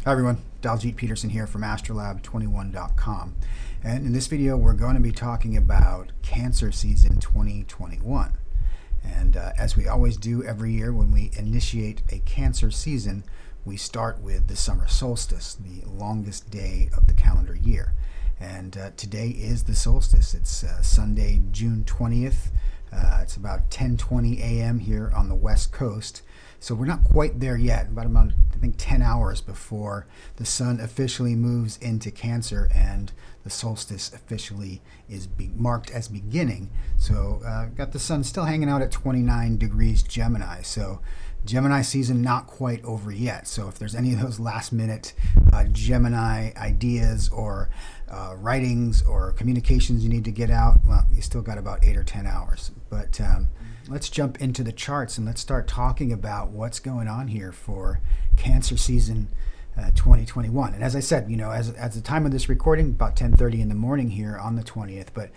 Hi everyone, Daljit Peterson here from astrolab21.com, and in this video we're going to be talking about Cancer season 2021. And as we always do every year when we initiate a Cancer season, we start with the Summer Solstice, the longest day of the calendar year. And today is the solstice. It's Sunday, June 20th. It's about 10:20 a.m. here on the West Coast. So we're not quite there yet, about I think 10 hours before the sun officially moves into Cancer and the solstice officially is marked as beginning. So got the sun still hanging out at 29 degrees Gemini. So Gemini season not quite over yet. So if there's any of those last minute Gemini ideas or writings or communications you need to get out, well, you still got about 8 or 10 hours. But let's jump into the charts and let's start talking about what's going on here for Cancer season 2021. And as I said, as the time of this recording, about 10:30 in the morning here on the 20th, but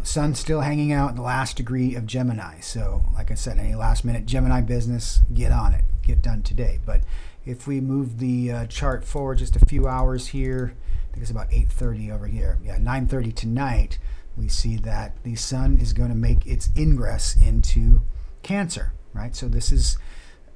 sun's still hanging out in the last degree of Gemini. So like I said, any last minute Gemini business, get on it, get done today. But if we move the chart forward just a few hours here, I think it's about 8:30 over here. Yeah, 9:30 tonight, we see that the sun is going to make its ingress into Cancer, right? So this is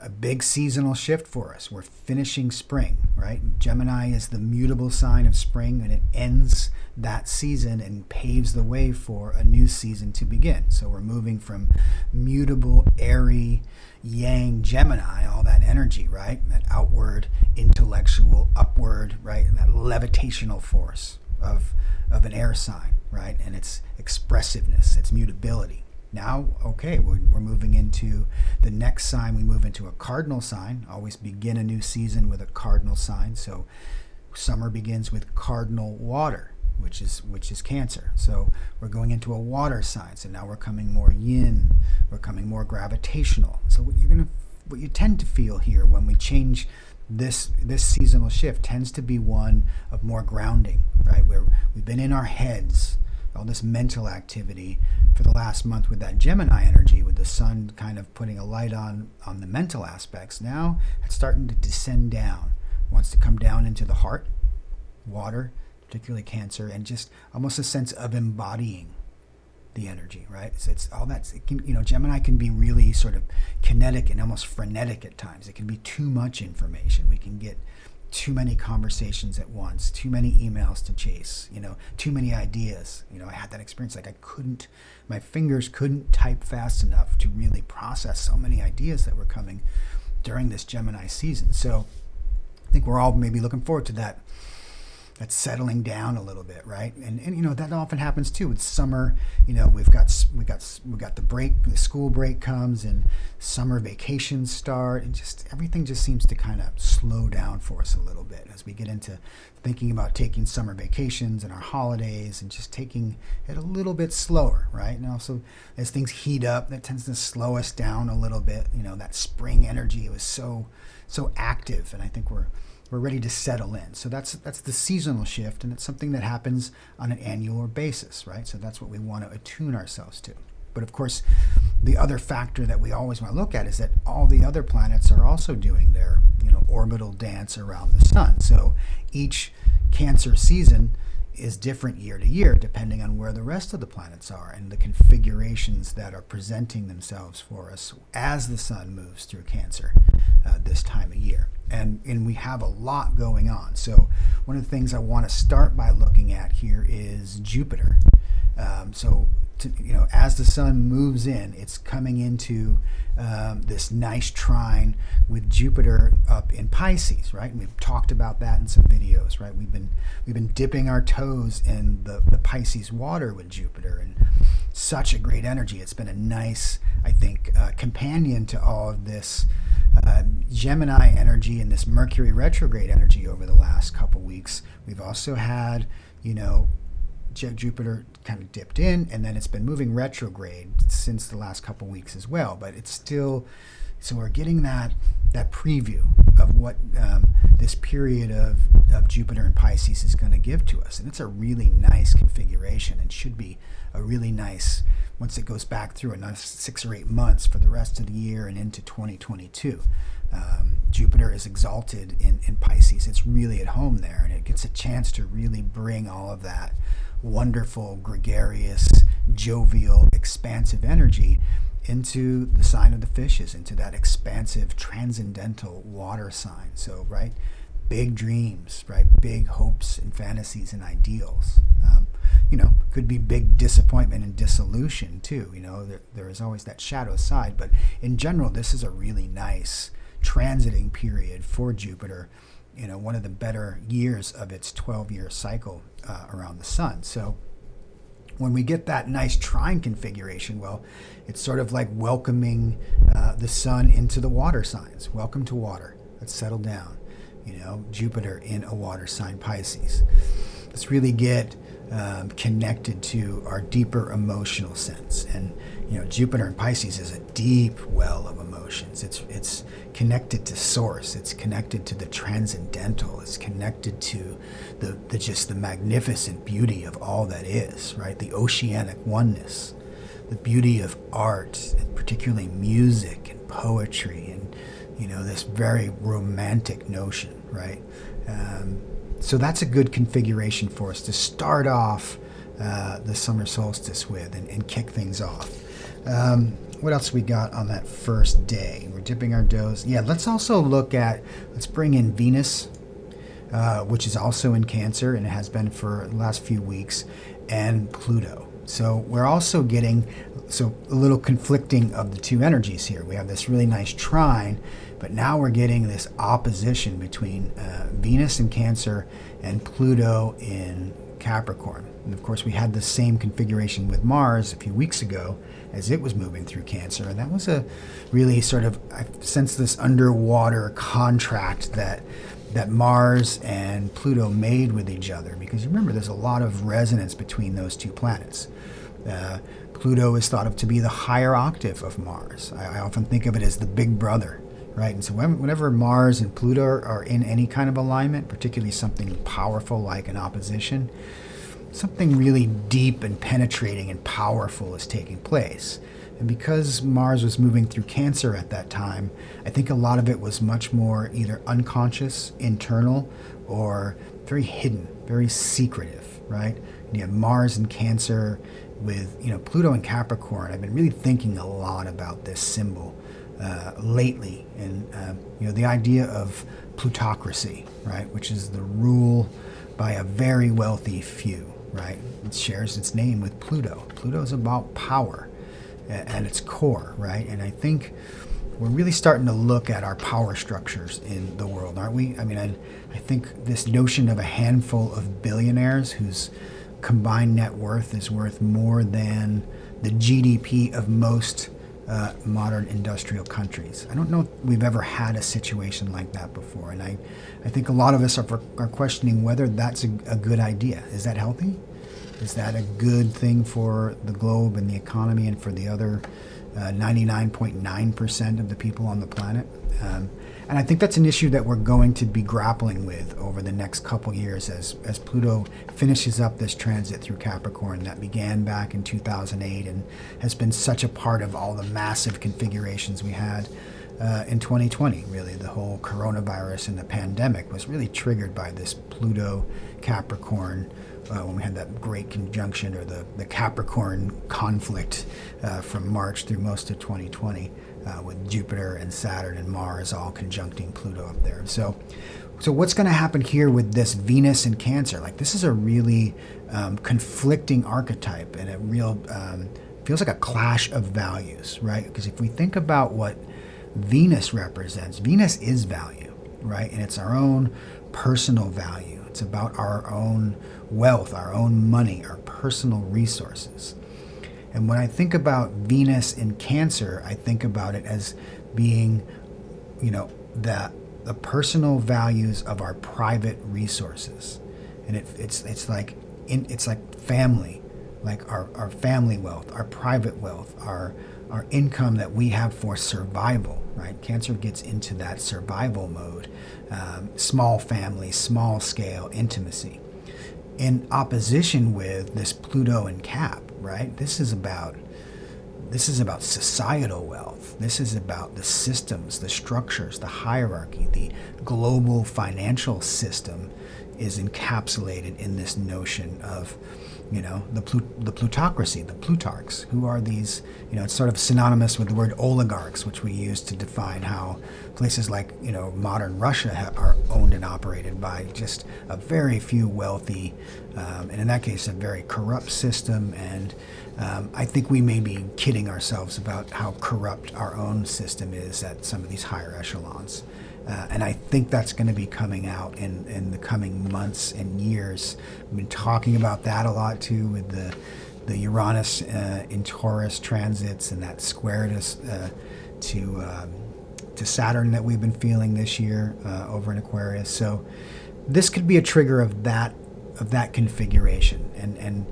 a big seasonal shift for us. We're finishing spring, right? Gemini is the mutable sign of spring, and it ends that season and paves the way for a new season to begin. So we're moving from mutable, airy, yang Gemini, all that energy, right? That outward, intellectual, upward, right? And that levitational force of an air sign, right? And its expressiveness, its mutability. Now, okay, we're moving into the next sign. We move into a cardinal sign. Always begin a new season with a cardinal sign. So summer begins with cardinal water, which is Cancer. So we're going into a water sign. So now we're coming more yin. We're coming more gravitational. So what you tend to feel here when we change this seasonal shift tends to be one of more grounding, right? Where we've been in our heads, all this mental activity for the last month with that Gemini energy, with the sun kind of putting a light on the mental aspects. Now it's starting to descend down, wants to come down into the heart, water, particularly Cancer, and just almost a sense of embodying the energy, right? So it's all that. Gemini can be really sort of kinetic and almost frenetic at times. It can be too much information. We can get too many conversations at once, too many emails to chase, too many ideas. I had that experience, like my fingers couldn't type fast enough to really process so many ideas that were coming during this Gemini season. So I think we're all maybe looking forward to that settling down a little bit, right? And that often happens too with summer. We've got the break, the school break comes, and summer vacations start, and just everything just seems to kind of slow down for us a little bit as we get into thinking about taking summer vacations and our holidays and just taking it a little bit slower, right? And also as things heat up, that tends to slow us down a little bit. That spring energy was so active, and I think we're ready to settle in. So that's the seasonal shift, and it's something that happens on an annual basis, right? So that's what we want to attune ourselves to. But of course, the other factor that we always want to look at is that all the other planets are also doing their, orbital dance around the sun. So each Cancer season is different year to year, depending on where the rest of the planets are and the configurations that are presenting themselves for us as the sun moves through Cancer this time of year. And we have a lot going on. So one of the things I want to start by looking at here is Jupiter. As the sun moves in, it's coming into this nice trine with Jupiter up in Pisces, right? And we've talked about that in some videos, right? We've been dipping our toes in the Pisces water with Jupiter, and such a great energy. It's been a nice, I think, companion to all of this Gemini energy and this Mercury retrograde energy over the last couple weeks. We've also had, Jupiter kind of dipped in, and then it's been moving retrograde since the last couple weeks as well. But it's still, So we're getting that preview of what this period of Jupiter and Pisces is going to give to us. And it's a really nice configuration and should be a really nice, once it goes back through another 6 or 8 months for the rest of the year and into 2022. Jupiter is exalted in Pisces. It's really at home there, and it gets a chance to really bring all of that wonderful, gregarious, jovial, expansive energy into the sign of the fishes, into that expansive, transcendental water sign. So, right, big dreams, right, big hopes and fantasies and ideals. Could be big disappointment and dissolution too. There is always that shadow side, but in general, this is a really nice transiting period for Jupiter. One of the better years of its 12-year cycle around the sun. So when we get that nice trine configuration, well, it's sort of like welcoming the sun into the water signs. Welcome to water. Let's settle down. Jupiter in a water sign, Pisces. Let's really get connected to our deeper emotional sense. And Jupiter in Pisces is a deep well of emotions. It's connected to source. It's connected to the transcendental. It's connected to the magnificent beauty of all that is, right? The oceanic oneness, the beauty of art, and particularly music and poetry, and this very romantic notion, right? So that's a good configuration for us to start off the summer solstice with and kick things off. What else we got on that first day? We're dipping our toes. Yeah, let's also let's bring in Venus, which is also in Cancer, and it has been for the last few weeks, and Pluto. So we're also getting a little conflicting of the two energies here. We have this really nice trine, but now we're getting this opposition between Venus in Cancer and Pluto in Capricorn. And of course, we had the same configuration with Mars a few weeks ago as it was moving through Cancer. And that was a really I sense this underwater contract that Mars and Pluto made with each other, because remember, there's a lot of resonance between those two planets. Pluto is thought of to be the higher octave of Mars. I often think of it as the big brother, right? And so whenever Mars and Pluto are in any kind of alignment, particularly something powerful like an opposition, something really deep and penetrating and powerful is taking place. And because Mars was moving through Cancer at that time, I think a lot of it was much more either unconscious, internal, or very hidden, very secretive, right? And you have Mars in Cancer with, Pluto in Capricorn. I've been really thinking a lot about this symbol lately. And, the idea of plutocracy, right? Which is the rule by a very wealthy few, right? It shares its name with Pluto. Pluto is about power at its core, right? And I think we're really starting to look at our power structures in the world, aren't we? I mean, I think this notion of a handful of billionaires whose combined net worth is worth more than the GDP of most modern industrial countries. I don't know if we've ever had a situation like that before. And I think a lot of us are questioning whether that's a good idea. Is that healthy? Is that a good thing for the globe and the economy and for the other 99.9% of the people on the planet? And I think that's an issue that we're going to be grappling with over the next couple years as Pluto finishes up this transit through Capricorn that began back in 2008 and has been such a part of all the massive configurations we had in 2020. Really, the whole coronavirus and the pandemic was really triggered by this Pluto Capricorn when we had that great conjunction, or the Capricorn conflict from March through most of 2020. With Jupiter and Saturn and Mars all conjuncting Pluto up there. So what's going to happen here with this Venus in Cancer? Like, this is a really conflicting archetype, and it feels like a clash of values, right? Because if we think about what Venus represents, Venus is value, right? And it's our own personal value. It's about our own wealth, our own money, our personal resources. And when I think about Venus in Cancer, I think about it as being, the personal values of our private resources, and it's like family, like our family wealth, our private wealth, our income that we have for survival, right? Cancer gets into that survival mode, small family, small scale intimacy, in opposition with this Pluto and Cap, right? This is about societal wealth. This is about the systems, the structures, the hierarchy. The global financial system is encapsulated in this notion of, the plutocracy, the plutarchs. Who are these? It's sort of synonymous with the word oligarchs, which we use to define how places like, modern Russia are owned and operated by just a very few wealthy, and in that case, a very corrupt system. And I think we may be kidding ourselves about how corrupt our own system is at some of these higher echelons. And I think that's going to be coming out in the coming months and years. I've been talking about that a lot too, with the Uranus in Taurus transits and that square to Saturn that we've been feeling this year over in Aquarius. So this could be a trigger of that configuration, and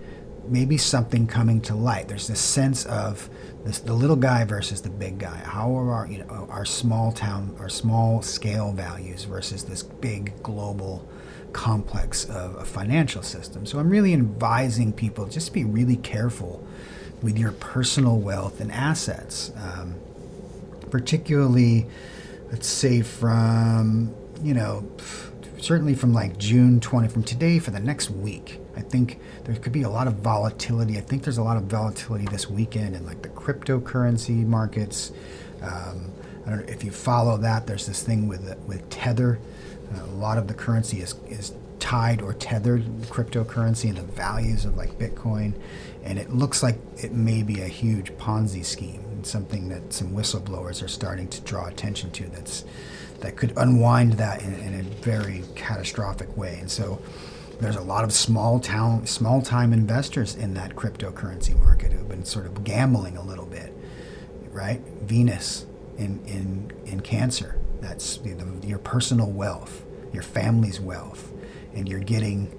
maybe something coming to light. There's this sense of the little guy versus the big guy. How are our small scale values versus this big global complex of a financial system? So I'm really advising people just be really careful with your personal wealth and assets, particularly, let's say from certainly from like June 20, from today for the next week. I think there could be a lot of volatility. I think there's a lot of volatility this weekend in like the cryptocurrency markets. I don't know if you follow that. There's this thing with Tether. A lot of the currency is tied or tethered to cryptocurrency and the values of like Bitcoin. And it looks like it may be a huge Ponzi scheme, and something that some whistleblowers are starting to draw attention to that could unwind that in a very catastrophic way. And so there's a lot of small-time investors in that cryptocurrency market who've been sort of gambling a little bit, right? Venus in Cancer, that's your personal wealth, your family's wealth, and you're getting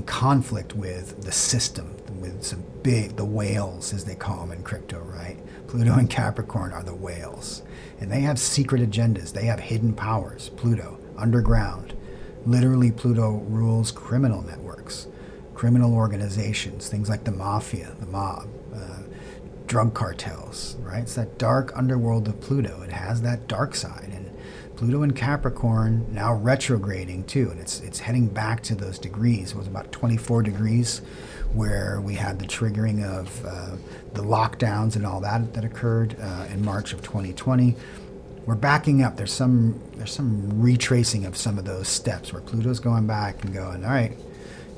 conflict with the system, with the whales, as they call them in crypto, right? Pluto and Capricorn are the whales, and they have secret agendas. They have hidden powers. Pluto, underground. Literally, Pluto rules criminal networks, criminal organizations, things like the mafia, the mob, drug cartels, right? It's that dark underworld of Pluto. It has that dark side. And Pluto in Capricorn now retrograding too, and it's heading back to those degrees. It was about 24 degrees where we had the triggering of the lockdowns and all that occurred in March of 2020. We're backing up. There's some retracing of some of those steps where Pluto's going back and going, all right,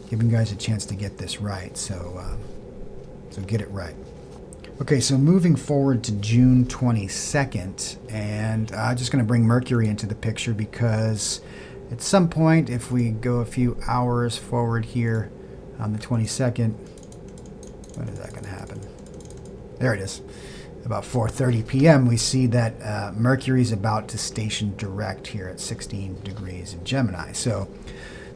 giving you guys a chance to get this right. So get it right. Okay, so moving forward to June 22nd, and I'm just going to bring Mercury into the picture because at some point, if we go a few hours forward here on the 22nd, when is that going to happen? There it is. About 4:30 p.m., we see that Mercury's about to station direct here at 16 degrees in Gemini. So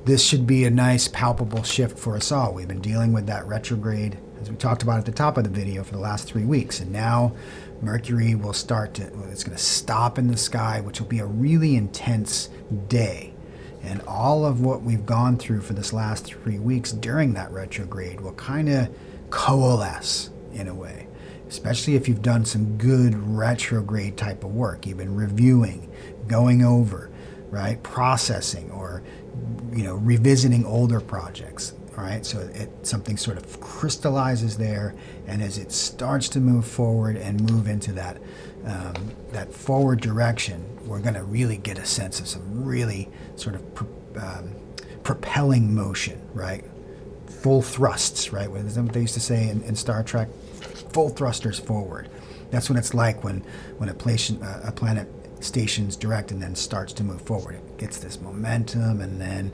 this should be a nice, palpable shift for us all. We've been dealing with that retrograde, as we talked about at the top of the video, for the last 3 weeks. And now Mercury will it's going to stop in the sky, which will be a really intense day. And all of what we've gone through for this last 3 weeks during that retrograde will kind of coalesce in a way. Especially if you've done some good retrograde type of work. You've been reviewing, going over, right, processing, or revisiting older projects. All right, so something sort of crystallizes there, and as it starts to move forward and move into that forward direction, we're going to really get a sense of some really sort of propelling motion, right? Full thrusts, right? Isn't that what they used to say in Star Trek? Full thrusters forward. That's what it's like when a planet stations direct and then starts to move forward. It gets this momentum, and then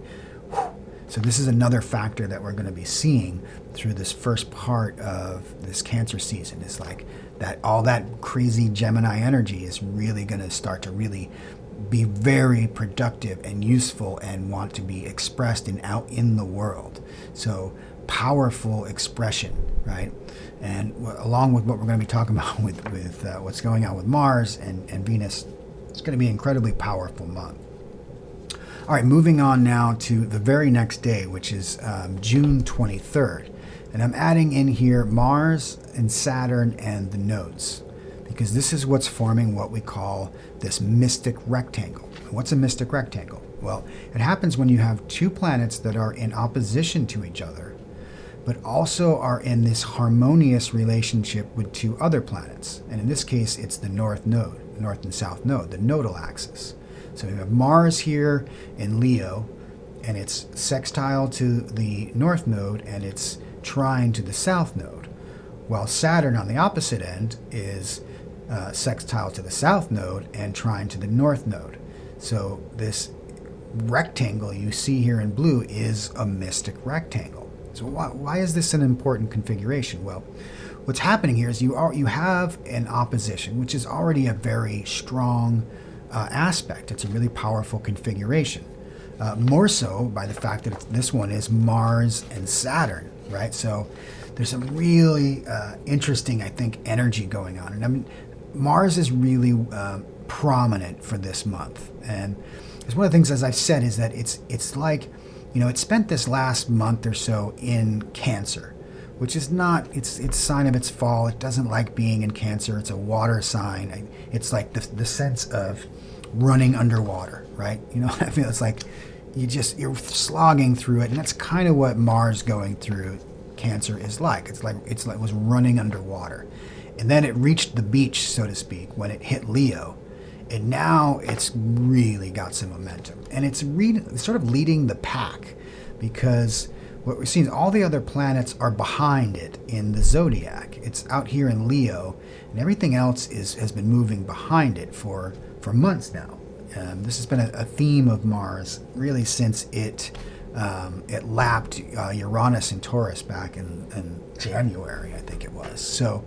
so this is another factor that we're going to be seeing through this first part of this Cancer season. Is like that all that crazy Gemini energy is really going to start to really be very productive and useful and want to be expressed and out in the world. So powerful expression, right? And along with what we're going to be talking about with what's going on with Mars and Venus, it's going to be an incredibly powerful month. All right, moving on now to the very next day, which is June 23rd. And I'm adding in here Mars and Saturn and the nodes, because this is what's forming what we call this mystic rectangle. What's a mystic rectangle? Well, it happens when you have two planets that are in opposition to each other, but also are in this harmonious relationship with two other planets. And in this case, it's the north node, north and south node, the nodal axis. So you have Mars here in Leo, and it's sextile to the north node, and it's trine to the south node, while Saturn on the opposite end is sextile to the south node and trine to the north node. So this rectangle you see here in blue is a mystic rectangle. So why is this an important configuration? Well, what's happening here is you have an opposition, which is already a very strong aspect. It's a really powerful configuration. More so by the fact that this one is Mars and Saturn, right? So there's some really interesting, I think, energy going on. And I mean, Mars is really prominent for this month. And it's one of the things, as I've said, is that it's like, it spent this last month or so in Cancer, which is not, it's a sign of its fall. It doesn't like being in Cancer. It's a water sign. It's like the sense of running underwater, right? I feel it's like you're slogging through it, and that's kind of what Mars going through Cancer is like. It's like it was running underwater. And then it reached the beach, so to speak, when it hit Leo. And now it's really got some momentum. And it's sort of leading the pack, because what we're seeing is all the other planets are behind it in the zodiac. It's out here in Leo, and everything else has been moving behind it for months now. This has been a theme of Mars really since it lapped Uranus and Taurus back in January, I think it was. So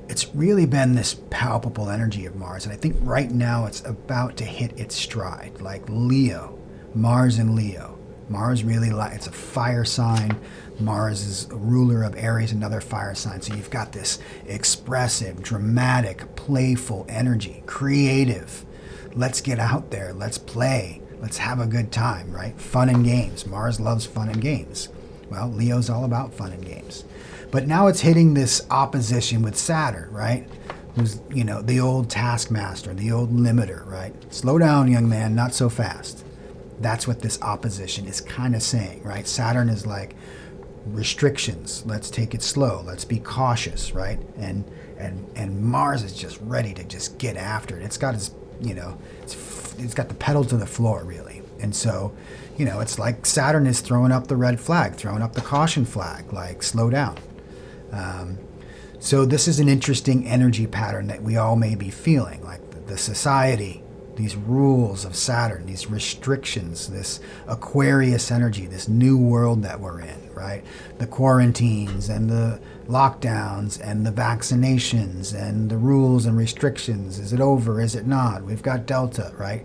it's really been this palpable energy of Mars, and I think right now it's about to hit its stride, like Leo, Mars and Leo. Mars really, it's a fire sign. Mars is a ruler of Aries, another fire sign. So you've got this expressive, dramatic, playful energy, creative. Let's get out there, let's play, let's have a good time, right? Fun and games. Mars loves fun and games. Well, Leo's all about fun and games. But now it's hitting this opposition with Saturn, right? Who's, the old taskmaster, the old limiter, right? Slow down, young man, not so fast. That's what this opposition is kind of saying, right? Saturn is like restrictions. Let's take it slow. Let's be cautious, right? And Mars is just ready to just get after it. It's got its, it's got the pedal to the floor, really. And so, it's like Saturn is throwing up the red flag, throwing up the caution flag, like slow down. So this is an interesting energy pattern that we all may be feeling, like the society, these rules of Saturn, these restrictions, this Aquarius energy, this new world that we're in, right? The quarantines and the lockdowns and the vaccinations and the rules and restrictions. Is it over? Is it not? We've got Delta, right?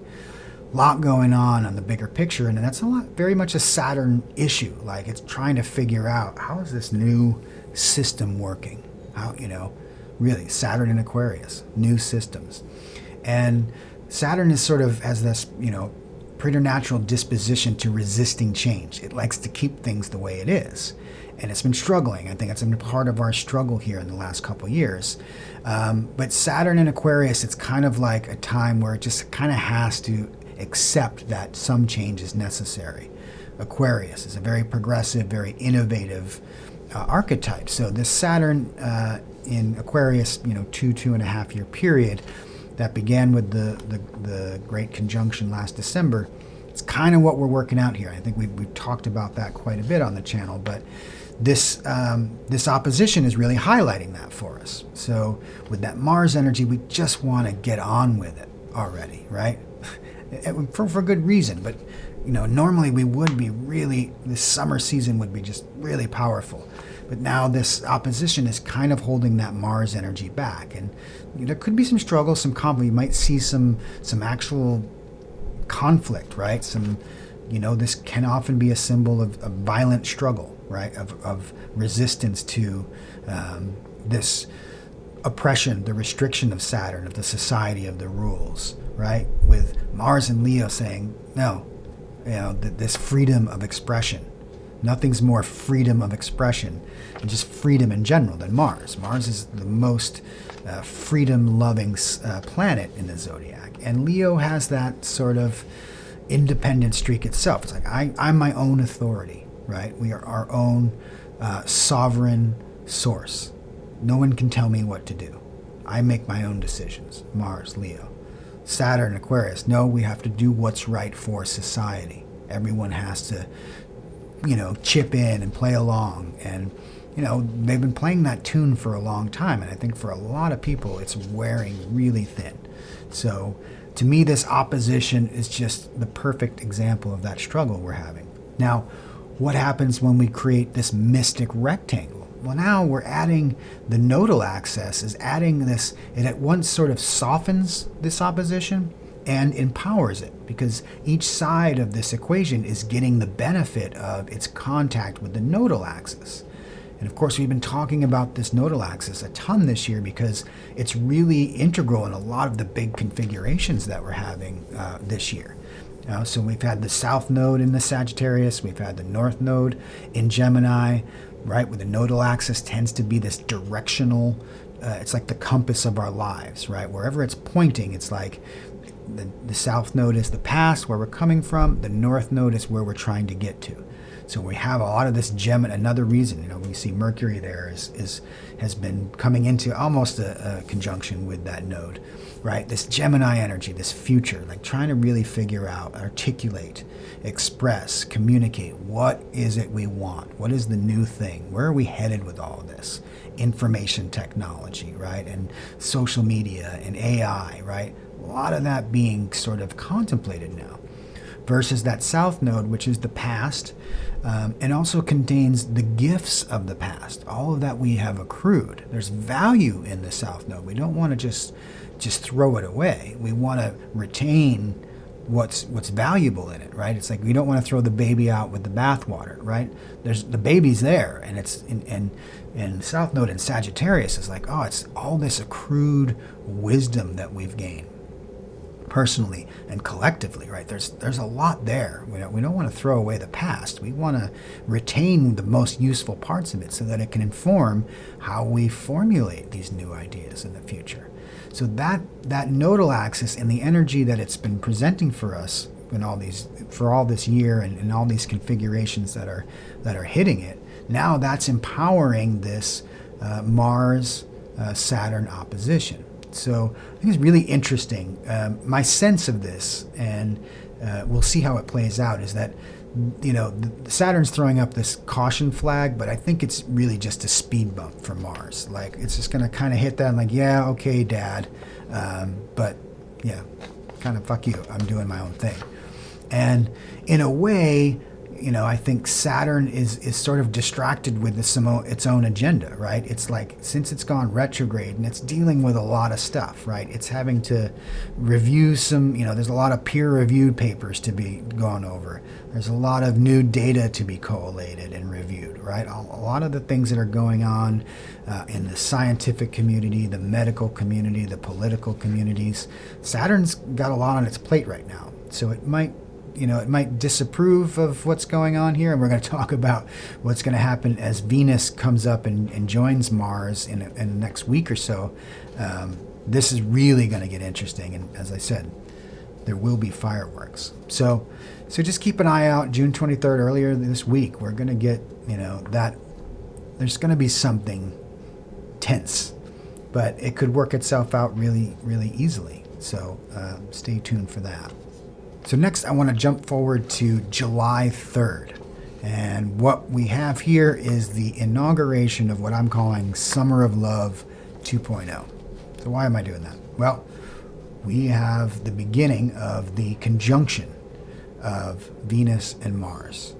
A lot going on the bigger picture, and that's very much a Saturn issue. Like, it's trying to figure out, how is this new system working? How, really, Saturn in Aquarius, new systems. And Saturn is sort of has this, preternatural disposition to resisting change. It likes to keep things the way it is. And it's been struggling. I think it's been part of our struggle here in the last couple of years. But Saturn in Aquarius, it's kind of like a time where it just kind of has to accept that some change is necessary. Aquarius is a very progressive, very innovative archetype. So this Saturn in Aquarius, 2.5 year period that began with the great conjunction last December, it's kind of what we're working out here. I think we've talked about that quite a bit on the channel, but this opposition is really highlighting that for us. So with that Mars energy, we just want to get on with it already, right? for good reason, but normally we would be really, this summer season would be just really powerful. But now this opposition is kind of holding that Mars energy back. And there could be some struggle, some conflict. You might see some actual conflict, right? This can often be a symbol of violent struggle, right? Of resistance to this oppression, the restriction of Saturn, of the society, of the rules, right? With Mars and Leo saying, no, this freedom of expression. Nothing's more freedom of expression and just freedom in general than Mars. Mars is the most freedom-loving planet in the zodiac. And Leo has that sort of independent streak itself. It's like, I'm my own authority, right? We are our own sovereign source. No one can tell me what to do. I make my own decisions. Mars, Leo. Saturn, Aquarius. No, we have to do what's right for society. Everyone has to, chip in and play along. And, they've been playing that tune for a long time. And I think for a lot of people, it's wearing really thin. So to me, this opposition is just the perfect example of that struggle we're having. Now, what happens when we create this mystic rectangle? Well, now we're adding the nodal axis, is adding this, it at once sort of softens this opposition and empowers it, because each side of this equation is getting the benefit of its contact with the nodal axis. And of course, we've been talking about this nodal axis a ton this year because it's really integral in a lot of the big configurations that we're having this year. So we've had the south node in the Sagittarius, we've had the north node in Gemini, right, where the nodal axis tends to be this directional, it's like the compass of our lives, right? Wherever it's pointing, it's like the south node is the past, where we're coming from, the north node is where we're trying to get to. So we have a lot of this Gemini. Another reason, we see Mercury there has been coming into almost a conjunction with that node, right? This Gemini energy, this future, like trying to really figure out, articulate, express, communicate. What is it we want? What is the new thing? Where are we headed with all of this? Information technology, right? And social media and AI, right? A lot of that being sort of contemplated now. Versus that south node, which is the past, and also contains the gifts of the past, all of that we have accrued. There's value in the south node. We don't want to just throw it away. We want to retain what's valuable in it, right? It's like we don't want to throw the baby out with the bathwater, right? The baby's there, and it's and south node in Sagittarius is like, it's all this accrued wisdom that we've gained personally and collectively, right? There's a lot there. We don't want to throw away the past. We want to retain the most useful parts of it so that it can inform how we formulate these new ideas in the future. So that nodal axis and the energy that it's been presenting for us for all this year and all these configurations that are hitting it, now that's empowering this Mars Saturn opposition. So I think it's really interesting. My sense of this, and we'll see how it plays out, is that Saturn's throwing up this caution flag, but I think it's really just a speed bump for Mars. Like it's just going to kind of hit that and like, yeah, okay, Dad, but yeah, kind of fuck you. I'm doing my own thing. And in a way, I think Saturn is sort of distracted with its own agenda, right? It's like, since it's gone retrograde and it's dealing with a lot of stuff, right? It's having to review some, there's a lot of peer-reviewed papers to be gone over. There's a lot of new data to be collated and reviewed, right? A lot of the things that are going on in the scientific community, the medical community, the political communities, Saturn's got a lot on its plate right now. So it might disapprove of what's going on here, and we're going to talk about what's going to happen as Venus comes up and joins Mars in the next week or so. This is really going to get interesting, and as I said, there will be fireworks. So just keep an eye out. June 23rd, earlier this week, we're going to get, that there's going to be something tense, but it could work itself out really, really easily. So stay tuned for that. So next, I want to jump forward to July 3rd. And what we have here is the inauguration of what I'm calling Summer of Love 2.0. So why am I doing that? Well, we have the beginning of the conjunction of Venus and Mars.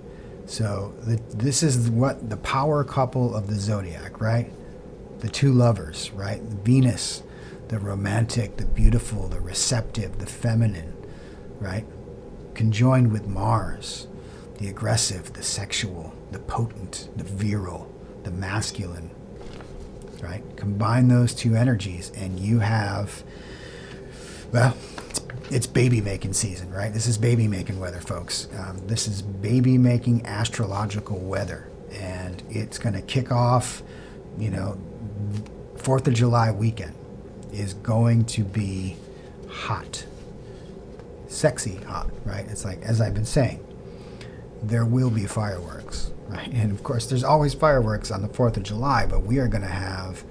So this is what the power couple of the zodiac, right? The two lovers, right? Venus, the romantic, the beautiful, the receptive, the feminine, right? conjoined with Mars, the aggressive, the sexual, the potent, the virile, the masculine, right? Combine those two energies and you have, well, it's baby making season, right? This is baby making weather, folks. This is baby making astrological weather. And it's going to kick off, 4th of July weekend is going to be hot. Sexy hot, right? It's like, as I've been saying, there will be fireworks, right? And of course, there's always fireworks on the 4th of July, but we are going to have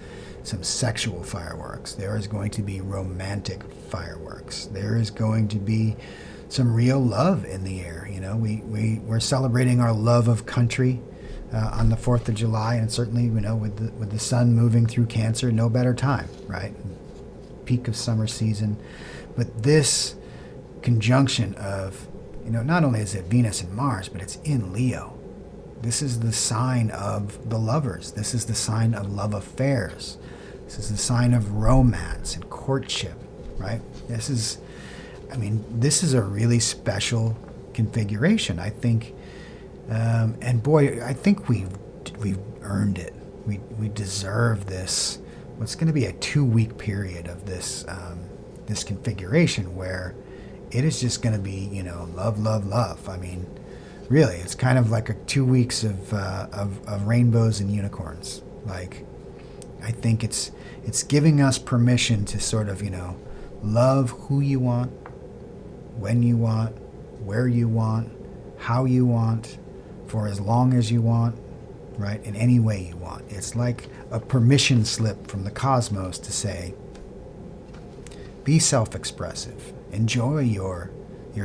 some sexual fireworks. There is going to be romantic fireworks. There is going to be some real love in the air. We're celebrating our love of country on the 4th of July, and certainly, with the sun moving through Cancer, no better time, right? Peak of summer season. But this conjunction of, not only is it Venus and Mars, but it's in Leo. This is the sign of the lovers. This is the sign of love affairs. This is the sign of romance and courtship, right? This is a really special configuration. I think, and boy, I think we've earned it. We deserve this. What's going to be a 2-week period of this this configuration where it is just going to be, love, love, love. I mean, really, it's kind of like 2 weeks of rainbows and unicorns. Like, I think it's giving us permission to sort of, love who you want, when you want, where you want, how you want, for as long as you want, right? In any way you want. It's like a permission slip from the cosmos to say, be self-expressive. Enjoy your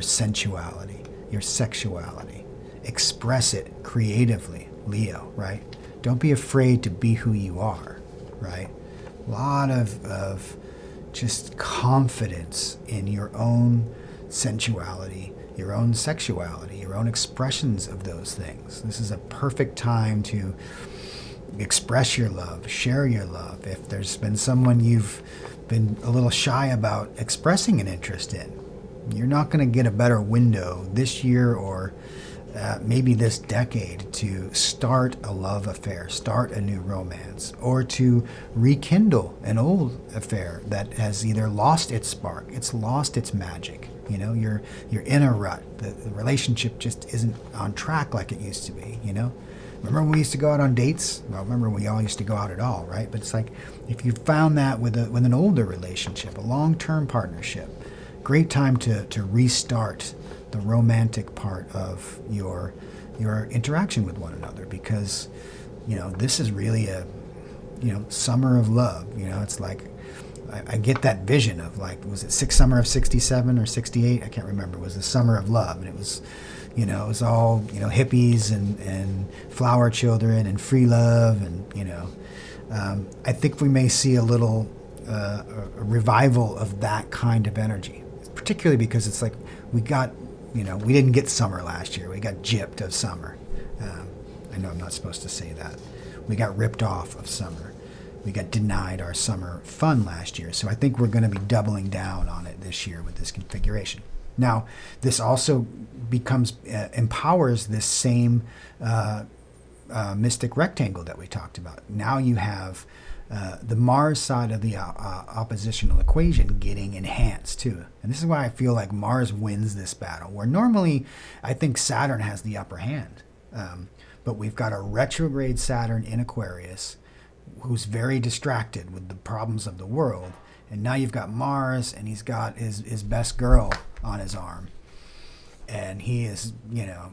sensuality, your sexuality. Express it creatively, Leo, right? Don't be afraid to be who you are, right? A lot of just confidence in your own sensuality, your own sexuality, your own expressions of those things. This is a perfect time to express your love, share your love. If there's been someone you've been a little shy about expressing an interest in, you're not going to get a better window this year or maybe this decade to start a love affair, start a new romance, or to rekindle an old affair that has either lost its spark, it's lost its magic. You're in a rut. The relationship just isn't on track like it used to be. Remember when we used to go out on dates? Well, remember we all used to go out at all, right? But it's like, if you found that with an older relationship, a long-term partnership, great time to restart the romantic part of your interaction with one another, because this is really a summer of love. It's like I get that vision of, like, was it summer of 67 or 68? I can't remember. It was the summer of love, and it was it was all hippies and flower children and free love, and I think we may see a little a revival of that kind of energy, particularly because it's like we didn't get summer last year. We got gypped of summer. I know I'm not supposed to say that. We got ripped off of summer. We got denied our summer fun last year. So I think we're going to be doubling down on it this year with this configuration. Now, this also empowers this same mystic rectangle that we talked about. Now you have the Mars side of the oppositional equation getting enhanced too. And this is why I feel like Mars wins this battle, where normally I think Saturn has the upper hand. But we've got a retrograde Saturn in Aquarius who's very distracted with the problems of the world. And now you've got Mars, and he's got his best girl on his arm. And he is,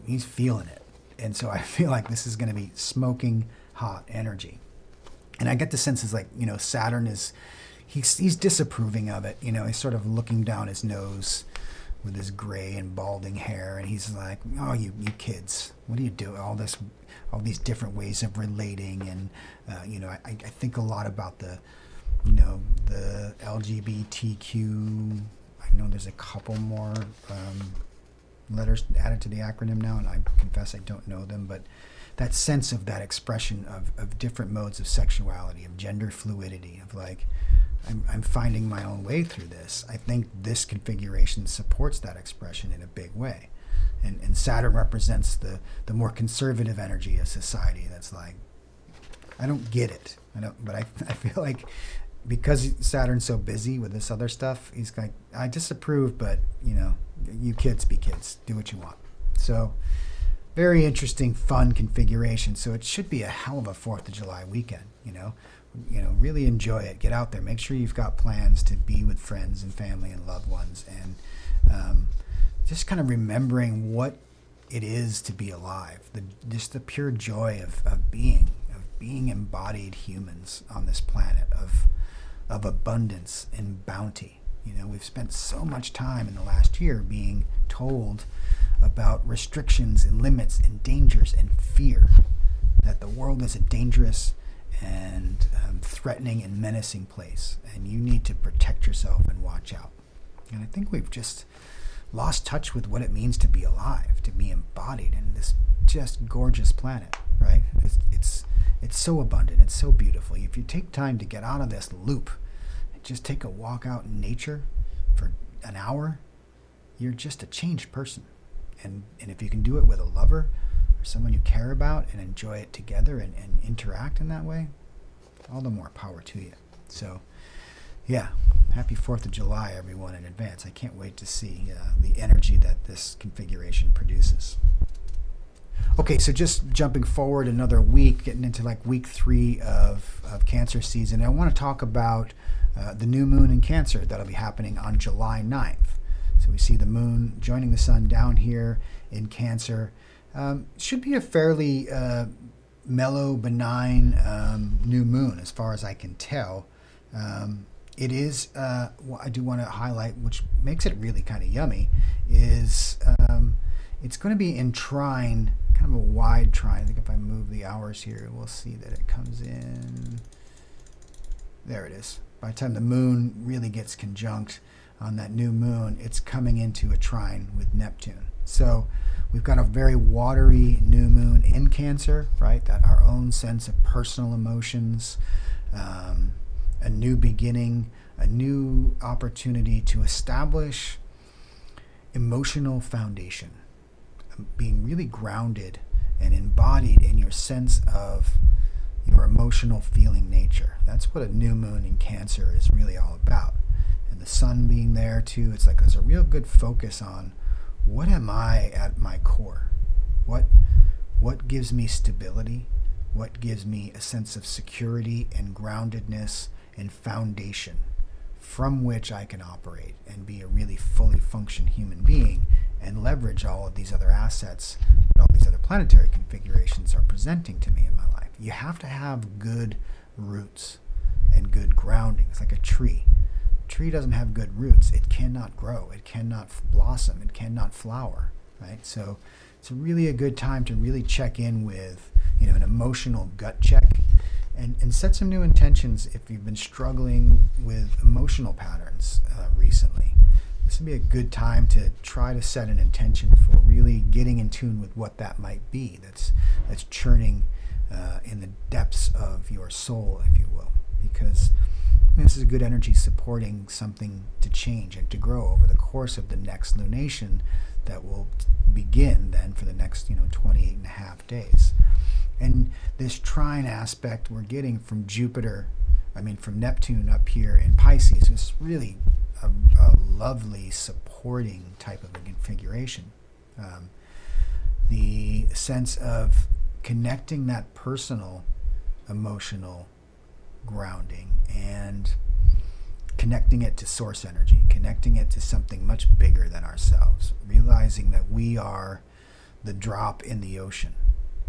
he's feeling it. And so I feel like this is going to be smoking hot energy. And I get the sense it's like, Saturn he's disapproving of it. He's sort of looking down his nose with his gray and balding hair. And he's like, oh, you kids, what do you do? All these different ways of relating. And, I think a lot about the LGBTQ. I know there's a couple more letters added to the acronym now, and I confess I don't know them, but that sense of that expression of different modes of sexuality, of gender fluidity, of like, I'm finding my own way through this. I think this configuration supports that expression in a big way. And Saturn represents the more conservative energy of society. That's like, I don't get it. But I feel like because Saturn's so busy with this other stuff, he's like, I disapprove, but you kids be kids, do what you want. So very interesting, fun configuration. So it should be a hell of a 4th of July weekend. Really enjoy it. Get out there. Make sure you've got plans to be with friends and family and loved ones, and just kind of remembering what it is to be alive. Just the pure joy of being embodied humans on this planet of abundance and bounty. We've spent so much time in the last year being told about restrictions and limits and dangers and fear, that the world is a dangerous and threatening and menacing place, and you need to protect yourself and watch out. And I think we've just lost touch with what it means to be alive, to be embodied in this just gorgeous planet, right? It's so abundant, it's so beautiful. If you take time to get out of this loop and just take a walk out in nature for an hour, you're just a changed person. And if you can do it with a lover or someone you care about and enjoy it together and interact in that way, all the more power to you. So yeah, happy 4th of July, everyone, in advance. I can't wait to see the energy that this configuration produces. Okay, so just jumping forward another week, getting into like week 3 of Cancer season, I want to talk about the new moon in Cancer that'll be happening on July 9th. So we see the moon joining the sun down here in Cancer. Should be a fairly mellow, benign new moon as far as I can tell. It is, what I do want to highlight, which makes it really kind of yummy, is it's going to be in trine, kind of a wide trine. I think if I move the hours here, we'll see that it comes in. There it is. By the time the moon really gets conjunct on that new moon, it's coming into a trine with Neptune. So we've got a very watery new moon in Cancer, right? That our own sense of personal emotions, a new beginning, a new opportunity to establish emotional foundation, being really grounded and embodied in your sense of your emotional feeling nature. That's what a new moon in Cancer is really all about. And the sun being there too, it's like there's a real good focus on what am I at my core? What gives me stability? What gives me a sense of security and groundedness and foundation from which I can operate and be a really fully functioned human being and leverage all of these other assets that all these other planetary configurations are presenting to me in my life. You have to have good roots and good grounding. It's like a tree. A tree doesn't have good roots. It cannot grow. It cannot blossom. It cannot flower, right? So it's really a good time to really check in with, an emotional gut check and set some new intentions if you've been struggling with emotional patterns recently. This would be a good time to try to set an intention for really getting in tune with what that might be that's churning in the depths of your soul, if you will, because this is a good energy supporting something to change and to grow over the course of the next lunation that will begin then for the next 28 and a half days. And this trine aspect we're getting from from Neptune up here in Pisces, is really a lovely supporting type of a configuration. The sense of connecting that personal emotional grounding and connecting it to source energy, connecting it to something much bigger than ourselves, realizing that we are the drop in the ocean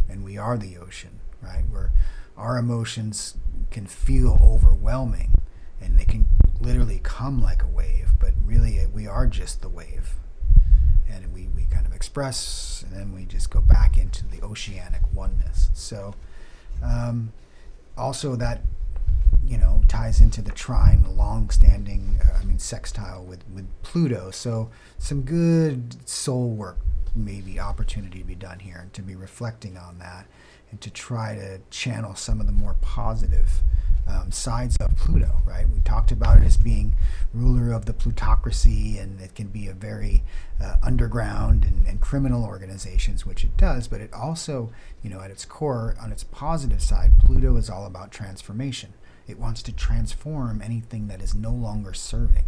and we are the ocean, right? Where our emotions can feel overwhelming and they can literally come like a wave, but really we are just the wave. And we kind of express and then we just go back into the oceanic oneness. So also that ties into the trine, the long-standing, sextile with Pluto. So some good soul work, maybe opportunity to be done here, and to be reflecting on that, and to try to channel some of the more positive sides of Pluto, right? We talked about it as being ruler of the plutocracy, and it can be a very underground and criminal organizations, which it does, but it also, at its core, on its positive side, Pluto is all about transformation. It wants to transform anything that is no longer serving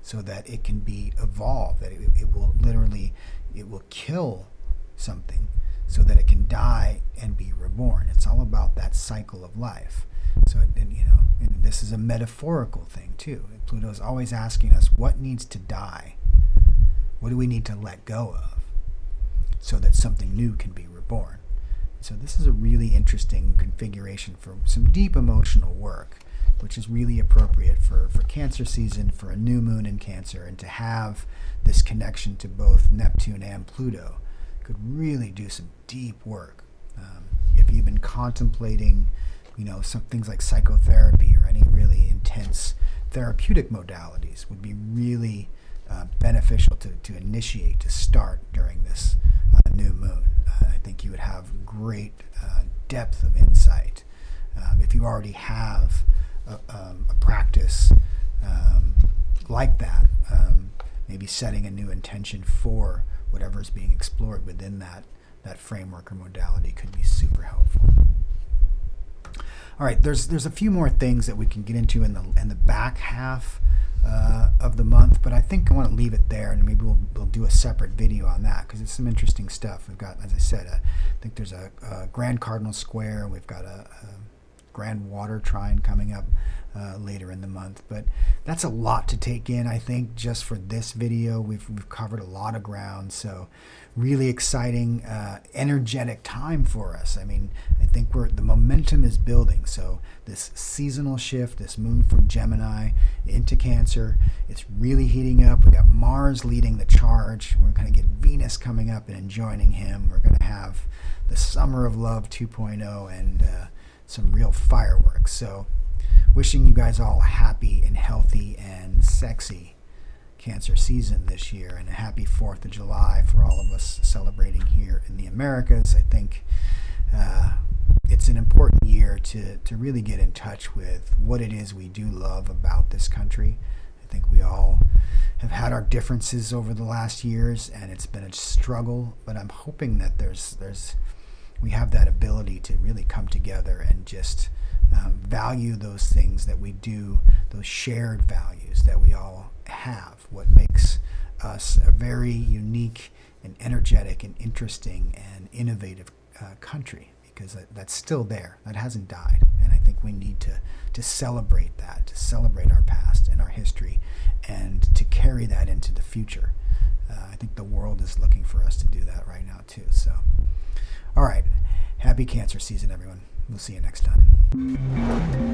so that it can be evolved, that it will literally, it will kill something so that it can die and be reborn. It's all about that cycle of life. So, and this is a metaphorical thing too. Pluto is always asking us, what needs to die? What do we need to let go of so that something new can be reborn? So this is a really interesting configuration for some deep emotional work, which is really appropriate for Cancer season, for a new moon in Cancer, and to have this connection to both Neptune and Pluto could really do some deep work. If you've been contemplating, some things like psychotherapy or any really intense therapeutic modalities, would be really beneficial to initiate, to start during this new moon. I think you would have great depth of insight. If you already have a practice like that, maybe setting a new intention for whatever is being explored within that framework or modality could be super helpful. All right, there's a few more things that we can get into in the back half of the month, but I think I want to leave it there, and maybe we'll do a separate video on that because it's some interesting stuff. We've got, as I said, I think there's a grand cardinal square. We've got a grand water trine coming up later in the month, but that's a lot to take in. I think just for this video, we've covered a lot of ground. So really exciting, energetic time for us. I mean, I think the momentum is building. So this seasonal shift, this move from Gemini into Cancer, it's really heating up. We got Mars leading the charge. We're going to get Venus coming up and joining him. We're going to have the Summer of Love 2.0 and some real fireworks. So wishing you guys all a happy and healthy and sexy Cancer season this year, and a happy 4th of July for all of us celebrating here in the Americas. I think it's an important year to really get in touch with what it is we do love about this country. I think we all have had our differences over the last years, and it's been a struggle, but I'm hoping that we have that ability to really come together and just value those things that we do, those shared values that we all have, what makes us a very unique and energetic and interesting and innovative country, because that's still there. That hasn't died. And I think we need to celebrate that, to celebrate our past and our history, and to carry that into the future. I think the world is looking for us to do that right now too. So, all right. Happy Cancer season, everyone. We'll see you next time.